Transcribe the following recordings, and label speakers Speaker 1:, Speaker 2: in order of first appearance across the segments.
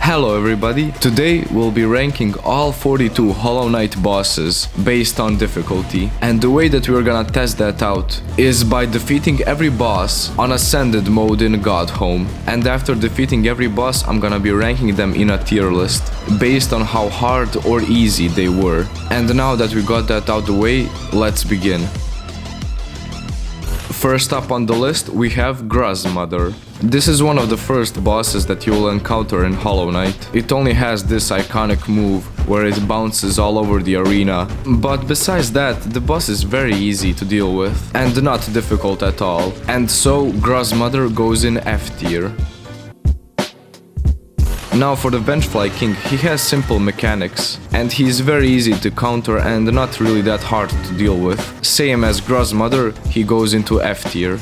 Speaker 1: Hello everybody, today we'll be ranking all 42 Hollow Knight bosses based on difficulty, and the way that we're gonna test that out is by defeating every boss on Ascended mode in God Home, and after defeating every boss I'm gonna be ranking them in a tier list based on how hard or easy they were. And now that we got that out the way, let's begin. First up on the list we have Grother. This is one of the first bosses that you will encounter in Hollow Knight. It only has this iconic move where it bounces all over the arena, but besides that, the boss is very easy to deal with and not difficult at all. And so Grother goes in F tier. Now for the Vengefly King, he has simple mechanics, and he's very easy to counter and not really that hard to deal with. Same as Grother, he goes into F tier.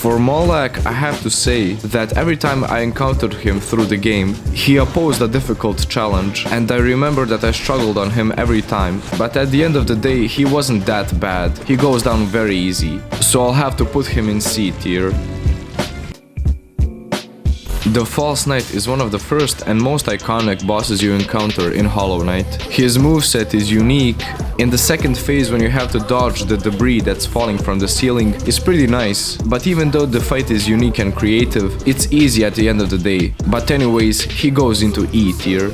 Speaker 1: For Moak, I have to say that every time I encountered him through the game, he opposed a difficult challenge, and I remember that I struggled on him every time, but at the end of the day he wasn't that bad, he goes down very easy, so I'll have to put him in C tier. The False Knight is one of the first and most iconic bosses you encounter in Hollow Knight. His moveset is unique. In the second phase, when you have to dodge the debris that's falling from the ceiling, is pretty nice, but even though the fight is unique and creative, it's easy at the end of the day. But anyways, he goes into E tier.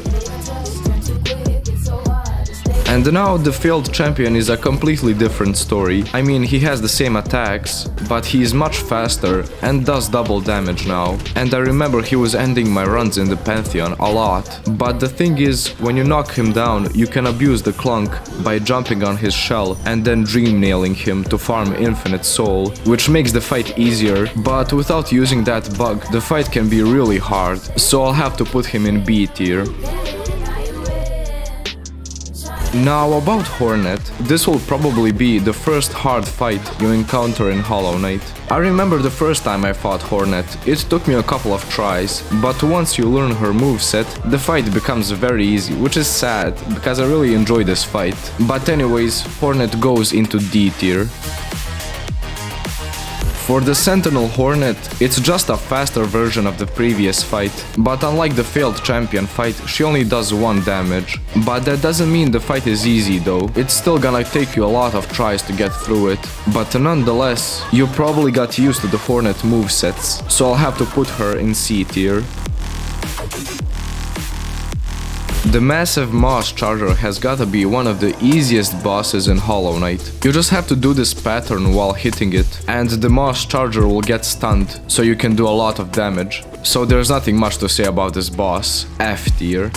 Speaker 1: And now the failed champion is a completely different story. I mean, he has the same attacks, but he is much faster and does double damage now. And I remember he was ending my runs in the Pantheon a lot. But the thing is, when you knock him down, you can abuse the clunk by jumping on his shell and then dream nailing him to farm infinite soul, which makes the fight easier, but without using that bug, the fight can be really hard, so I'll have to put him in B tier. Now about Hornet, this will probably be the first hard fight you encounter in Hollow Knight. I remember the first time I fought Hornet, it took me a couple of tries, but once you learn her moveset, the fight becomes very easy, which is sad, because I really enjoy this fight. But anyways, Hornet goes into D tier. For the Sentinel Hornet, it's just a faster version of the previous fight, but unlike the failed champion fight, she only does 1 damage. But that doesn't mean the fight is easy though, it's still gonna take you a lot of tries to get through it. But nonetheless, you probably got used to the Hornet movesets, so I'll have to put her in C tier. The massive Moss Charger has gotta be one of the easiest bosses in Hollow Knight. You just have to do this pattern while hitting it, and the Moss Charger will get stunned, so you can do a lot of damage. So there's nothing much to say about this boss, F tier.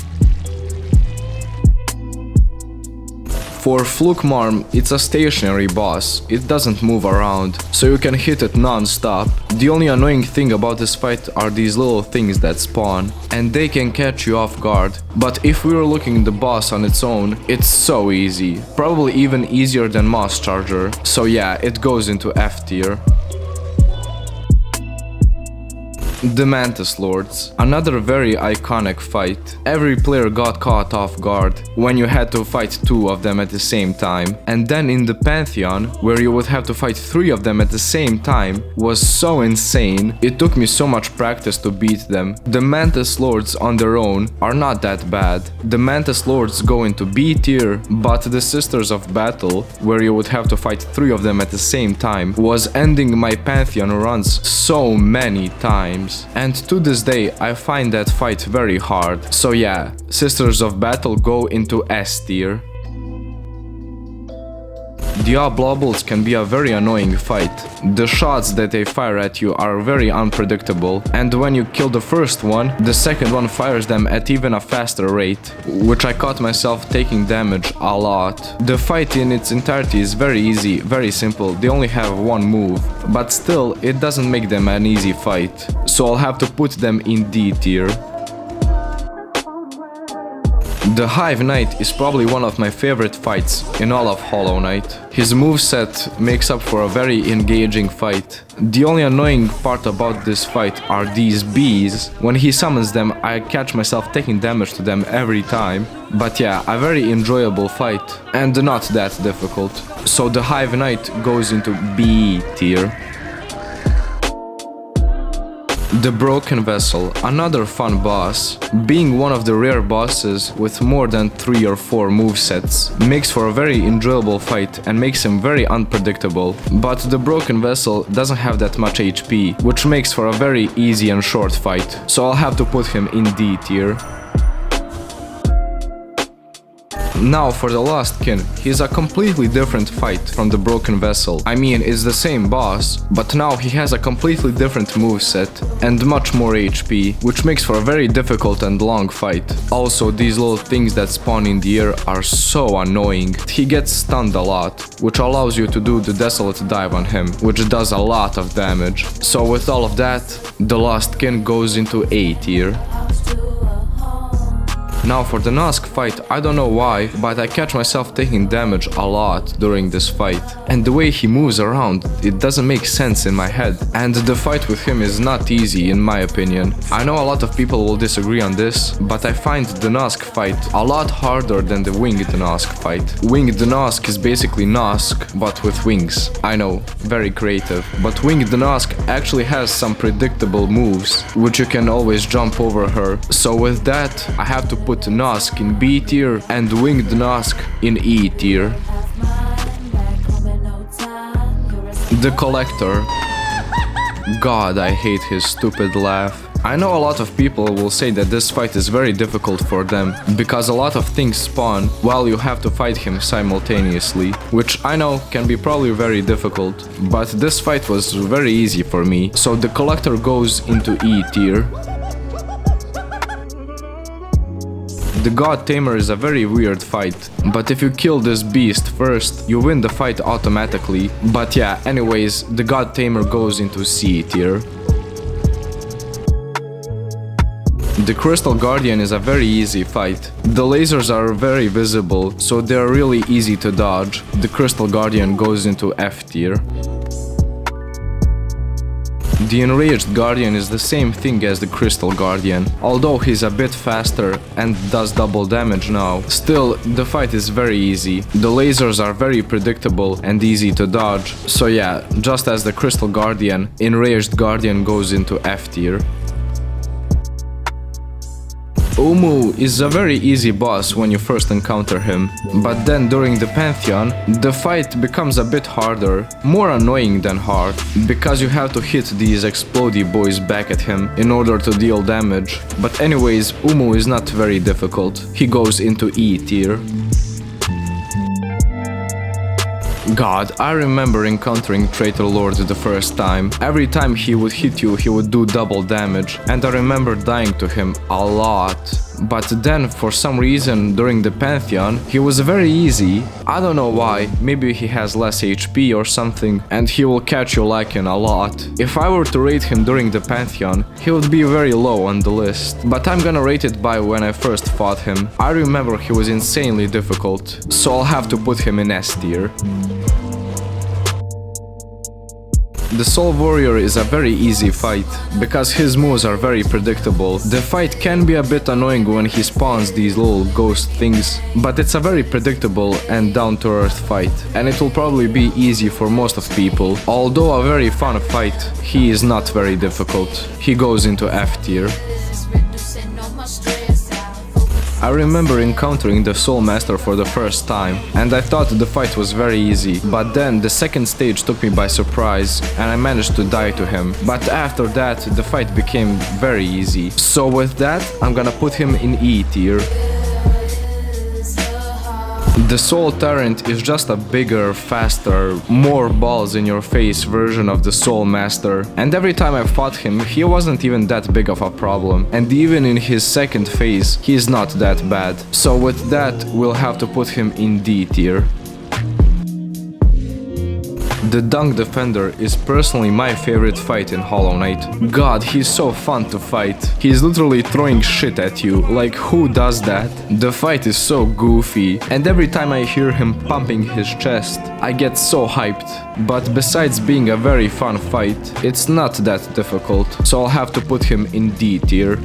Speaker 1: For Fluke Marm, it's a stationary boss, it doesn't move around, so you can hit it non-stop. The only annoying thing about this fight are these little things that spawn, and they can catch you off guard. But if we were looking at the boss on its own, it's so easy, probably even easier than Moss Charger, so yeah, it goes into F tier. The Mantis Lords, another very iconic fight. Every player got caught off guard when you had to fight 2 of them at the same time, and then in the Pantheon, where you would have to fight 3 of them at the same time, was so insane. It took me so much practice to beat them. The Mantis Lords on their own are not that bad. The Mantis Lords go into B tier, but the Sisters of Battle, where you would have to fight 3 of them at the same time, was ending my Pantheon runs so many times. And to this day, I find that fight very hard. So yeah, Sisters of Battle go into S tier. The Blobbles can be a very annoying fight. The shots that they fire at you are very unpredictable, and when you kill the first one, the second one fires them at even a faster rate, which I caught myself taking damage a lot. The fight in its entirety is very easy, very simple, they only have 1 move, but still, it doesn't make them an easy fight, so I'll have to put them in D tier. The Hive Knight is probably one of my favorite fights in all of Hollow Knight. His moveset makes up for a very engaging fight. The only annoying part about this fight are these bees. When he summons them, I catch myself taking damage to them every time. But yeah, a very enjoyable fight and not that difficult. So the Hive Knight goes into B tier. The Broken Vessel, another fun boss. Being one of the rare bosses with more than 3 or 4 movesets makes for a very enjoyable fight and makes him very unpredictable. But the Broken Vessel doesn't have that much HP, which makes for a very easy and short fight, so I'll have to put him in D tier. Now for the last kin, he's a completely different fight from the Broken Vessel. I mean, it's the same boss, but now he has a completely different moveset and much more HP, which makes for a very difficult and long fight. Also, these little things that spawn in the air are so annoying. He gets stunned a lot, which allows you to do the Desolate Dive on him, which does a lot of damage. So with all of that, the last kin goes into A tier. Now for the Nosk fight, I don't know why, but I catch myself taking damage a lot during this fight. And the way he moves around, it doesn't make sense in my head. And the fight with him is not easy in my opinion. I know a lot of people will disagree on this, but I find the Nosk fight a lot harder than the Winged Nosk fight. Winged Nosk is basically Nosk, but with wings. I know, very creative. But Winged Nosk actually has some predictable moves, which you can always jump over her. So with that, I have to put Nosk in B tier and Winged Nosk in E tier. The Collector. God, I hate his stupid laugh. I know a lot of people will say that this fight is very difficult for them, because a lot of things spawn while you have to fight him simultaneously, which I know can be probably very difficult, but this fight was very easy for me, so the Collector goes into E tier. The God Tamer is a very weird fight, but if you kill this beast first, you win the fight automatically. But yeah, anyways, the God Tamer goes into C tier. The Crystal Guardian is a very easy fight. The lasers are very visible, so they are really easy to dodge. The Crystal Guardian goes into F tier. The Enraged Guardian is the same thing as the Crystal Guardian, although he's a bit faster and does double damage now. Still, the fight is very easy. The lasers are very predictable and easy to dodge. So yeah, just as the Crystal Guardian, Enraged Guardian goes into F tier. Umu is a very easy boss when you first encounter him, but then during the Pantheon, the fight becomes a bit harder, more annoying than hard, because you have to hit these explodey boys back at him in order to deal damage. But anyways, Umu is not very difficult, he goes into E tier. God, I remember encountering Traitor Lord the first time. Every time he would hit you, he would do double damage, and I remember dying to him a lot. But then, for some reason, during the Pantheon, he was very easy. I don't know why, maybe he has less HP or something, and he will catch you Lycan a lot. If I were to rate him during the Pantheon, he would be very low on the list. But I'm gonna rate it by when I first fought him. I remember he was insanely difficult, so I'll have to put him in S tier. The Soul Warrior is a very easy fight, because his moves are very predictable. The fight can be a bit annoying when he spawns these little ghost things, but it's a very predictable and down-to-earth fight, and it will probably be easy for most of people. Although a very fun fight, he is not very difficult. He goes into F tier. I remember encountering the Soul Master for the first time, and I thought the fight was very easy, but then the second stage took me by surprise, and I managed to die to him. But after that, the fight became very easy. So with that, I'm gonna put him in E tier. The Soul Tyrant is just a bigger, faster, more balls in your face version of the Soul Master, and every time I fought him, he wasn't even that big of a problem, and even in his second phase, he's not that bad. So with that, we'll have to put him in D tier. The Dung Defender is personally my favorite fight in Hollow Knight. God, he's so fun to fight. He's literally throwing shit at you, like who does that? The fight is so goofy, and every time I hear him pumping his chest, I get so hyped. But besides being a very fun fight, it's not that difficult, so I'll have to put him in D tier.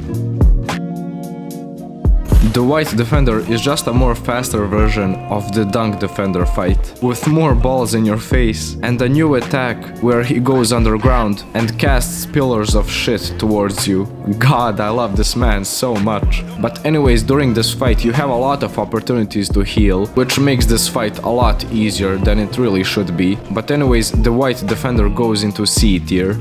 Speaker 1: The White Defender is just a more faster version of the Dunk Defender fight, with more balls in your face and a new attack where he goes underground and casts pillars of shit towards you. God, I love this man so much. But anyways, during this fight you have a lot of opportunities to heal, which makes this fight a lot easier than it really should be. But anyways, the White Defender goes into C tier.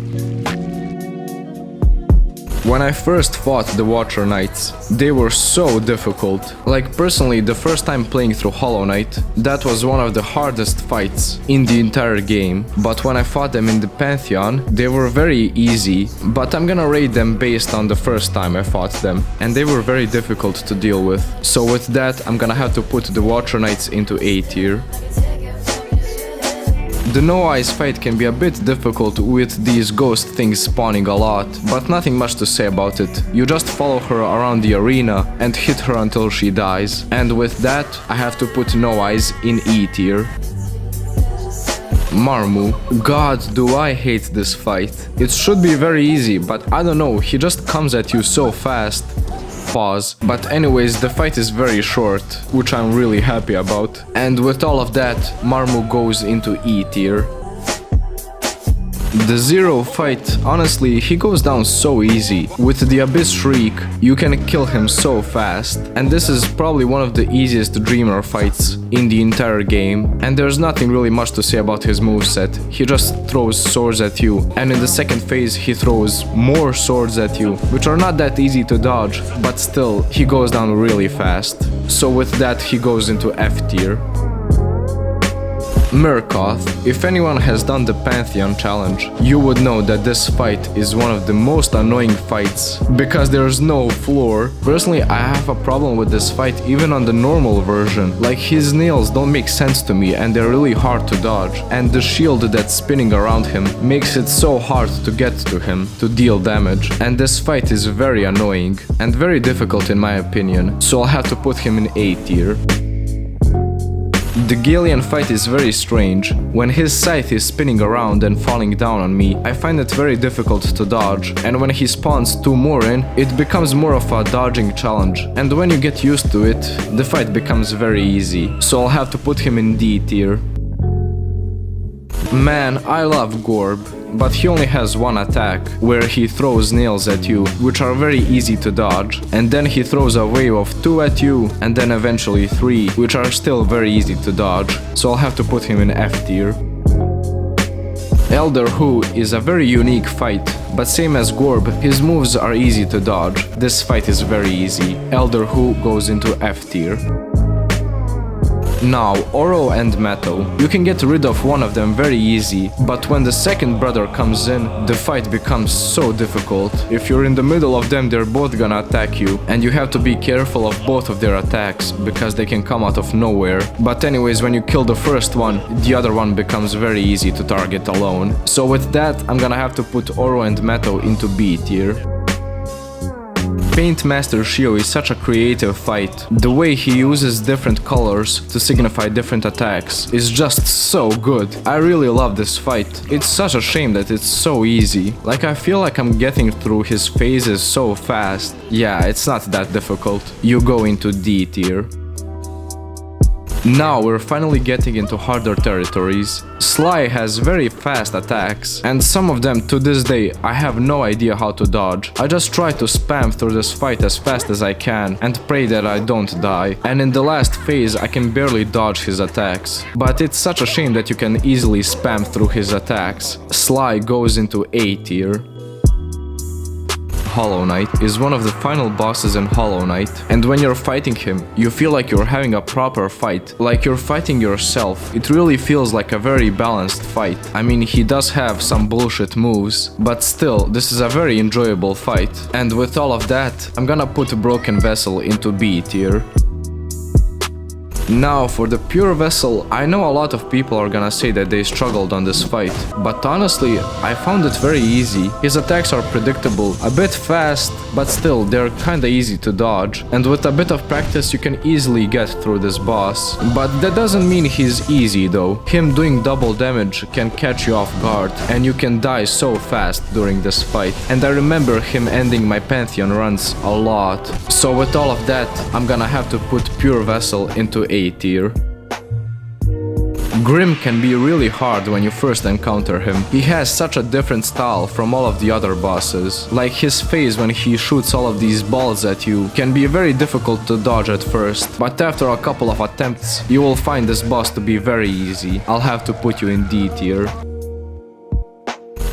Speaker 1: When I first fought the Water Knights, they were so difficult. Like personally, the first time playing through Hollow Knight, that was one of the hardest fights in the entire game. But when I fought them in the Pantheon, they were very easy, but I'm gonna rate them based on the first time I fought them. And they were very difficult to deal with. So with that, I'm gonna have to put the Water Knights into A tier. The No Eyes fight can be a bit difficult with these ghost things spawning a lot, but nothing much to say about it. You just follow her around the arena and hit her until she dies. And with that, I have to put No Eyes in E tier. Marmu. God, do I hate this fight. It should be very easy, but I don't know, he just comes at you so fast. Pause. But anyways, the fight is very short, which I'm really happy about. And with all of that, Marmu goes into E tier. The Zero fight, honestly, he goes down so easy. With the Abyss Shriek, you can kill him so fast. And this is probably one of the easiest Dreamer fights in the entire game. And there's nothing really much to say about his moveset. He just throws swords at you. And in the second phase, he throws more swords at you, which are not that easy to dodge. But still, he goes down really fast. So with that, he goes into F tier. Meroth. If anyone has done the Pantheon challenge, you would know that this fight is one of the most annoying fights, because there's no floor. Personally, I have a problem with this fight even on the normal version. Like, his nails don't make sense to me and they're really hard to dodge, and the shield that's spinning around him makes it so hard to get to him, to deal damage. And this fight is very annoying and very difficult in my opinion, so I'll have to put him in A tier. The Galleon fight is very strange. When his scythe is spinning around and falling down on me, I find it very difficult to dodge, and when he spawns two more in, it becomes more of a dodging challenge, and when you get used to it, the fight becomes very easy, so I'll have to put him in D tier. Man, I love Gorb, but he only has one attack, where he throws nails at you, which are very easy to dodge, and then he throws a wave of 2 at you, and then eventually 3, which are still very easy to dodge, so I'll have to put him in F tier. Elder Hu is a very unique fight, but same as Gorb, his moves are easy to dodge. This fight is very easy. Elder Hu goes into F tier. Now, Oro and Metto. You can get rid of one of them very easy, but when the second brother comes in, the fight becomes so difficult. If you're in the middle of them, they're both gonna attack you, and you have to be careful of both of their attacks, because they can come out of nowhere. But anyways, when you kill the first one, the other one becomes very easy to target alone. So with that, I'm gonna have to put Oro and Metto into B tier. Paint Master Shio is such a creative fight. The way he uses different colors to signify different attacks is just so good. I really love this fight. It's such a shame that it's so easy. Like, I feel like I'm getting through his phases so fast. Yeah, it's not that difficult. You go into D tier. Now we're finally getting into harder territories. Sly has very fast attacks, and some of them to this day I have no idea how to dodge. I just try to spam through this fight as fast as I can and pray that I don't die. And in the last phase I can barely dodge his attacks. But it's such a shame that you can easily spam through his attacks. Sly goes into A tier. Hollow Knight is one of the final bosses in Hollow Knight, and when you're fighting him, you feel like you're having a proper fight, like you're fighting yourself. It really feels like a very balanced fight. I mean, he does have some bullshit moves, but still, this is a very enjoyable fight. And with all of that, I'm gonna put Broken Vessel into B tier. Now for the pure vessel, I know a lot of people are gonna say that they struggled on this fight, but honestly, I found it very easy. His attacks are predictable, a bit fast, but still they're kinda easy to dodge, and with a bit of practice you can easily get through this boss. But that doesn't mean he's easy though. Him doing double damage can catch you off guard, and you can die so fast during this fight. And I remember him ending my Pantheon runs a lot. So with all of that, I'm gonna have to put pure vessel into A tier. Grim can be really hard when you first encounter him. He has such a different style from all of the other bosses. Like his phase when he shoots all of these balls at you can be very difficult to dodge at first, but after a couple of attempts you will find this boss to be very easy. I'll have to put you in D tier.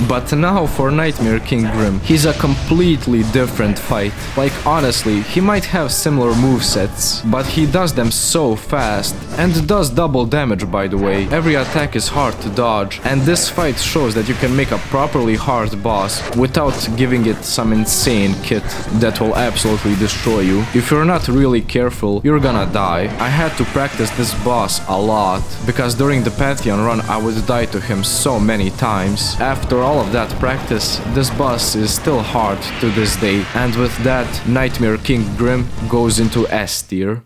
Speaker 1: But now for Nightmare King Grim, he's a completely different fight. Like honestly, he might have similar movesets, but he does them so fast, and does double damage by the way. Every attack is hard to dodge, and this fight shows that you can make a properly hard boss without giving it some insane kit that will absolutely destroy you. If you're not really careful, you're gonna die. I had to practice this boss a lot, because during the Pantheon run I would die to him so many times. After all of that practice, this boss is still hard to this day, and with that, Nightmare King Grim goes into S tier.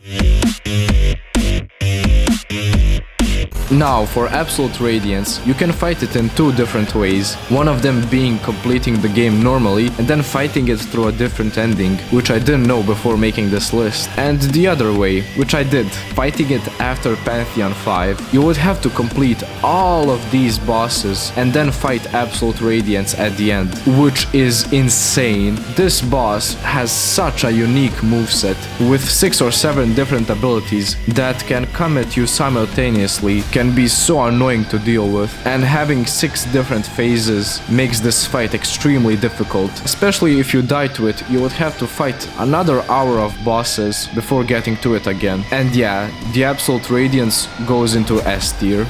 Speaker 1: Now, for Absolute Radiance, you can fight it in two different ways, one of them being completing the game normally and then fighting it through a different ending, which I didn't know before making this list, and the other way, which I did, fighting it after Pantheon 5. You would have to complete all of these bosses and then fight Absolute Radiance at the end, which is insane. This boss has such a unique moveset, with 6 or 7 different abilities that can come at you simultaneously, can be so annoying to deal with, and having 6 different phases makes this fight extremely difficult. Especially if you die to it, you would have to fight another hour of bosses before getting to it again. And yeah, the Absolute Radiance goes into S tier.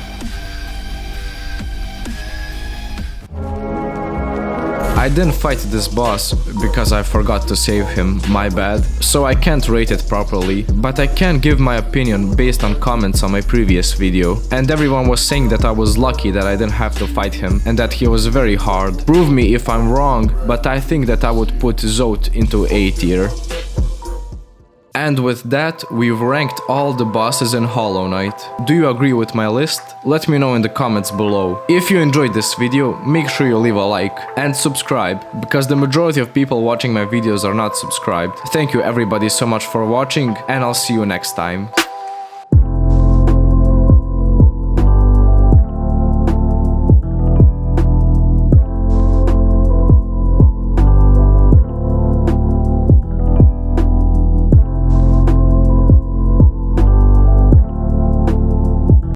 Speaker 1: I didn't fight this boss because I forgot to save him, my bad, so I can't rate it properly, but I can give my opinion based on comments on my previous video, and everyone was saying that I was lucky that I didn't have to fight him and that he was very hard. Prove me if I'm wrong, but I think that I would put Soultant into A tier. And with that, we've ranked all the bosses in Hollow Knight. Do you agree with my list? Let me know in the comments below. If you enjoyed this video, make sure you leave a like and subscribe, because the majority of people watching my videos are not subscribed. Thank you everybody so much for watching, and I'll see you next time.